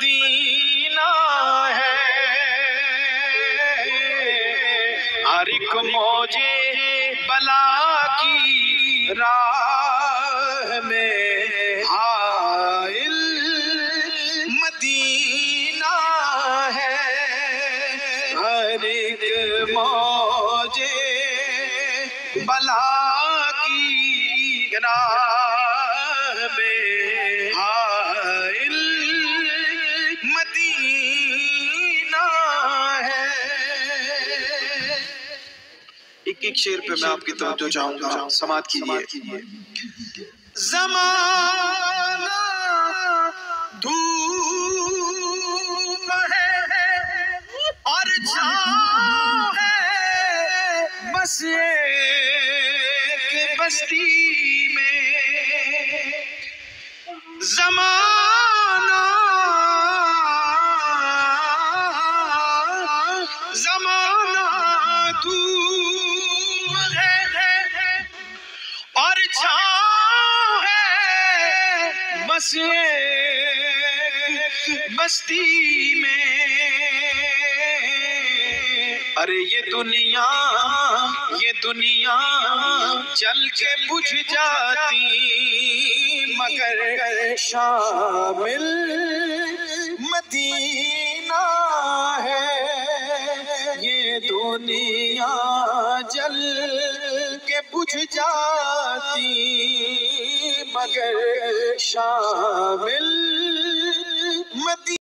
مدینہ ہے، ہر ایک موجے بلا کی راہ میں حائل مدینہ ہے، ہر ایک موجے بلا کی راہ میں حائل مدینہ ہے۔ ایک شعر پہ میں آپ کی توجہ چاہوں گا، سماعت کیجئے۔ زمانہ دھوپ ہے اور چھاؤں ہے، بس ایک بستی میں، زمانہ دھوپ ہے اور چھاؤں ہے، بس ایک بستی میں، ارے یہ دنیا چل کے بجھ جاتی، مگر شامل مدینہ ہے، یہ دنیا جل کے بجھ جاتی، مگر شامل مدینہ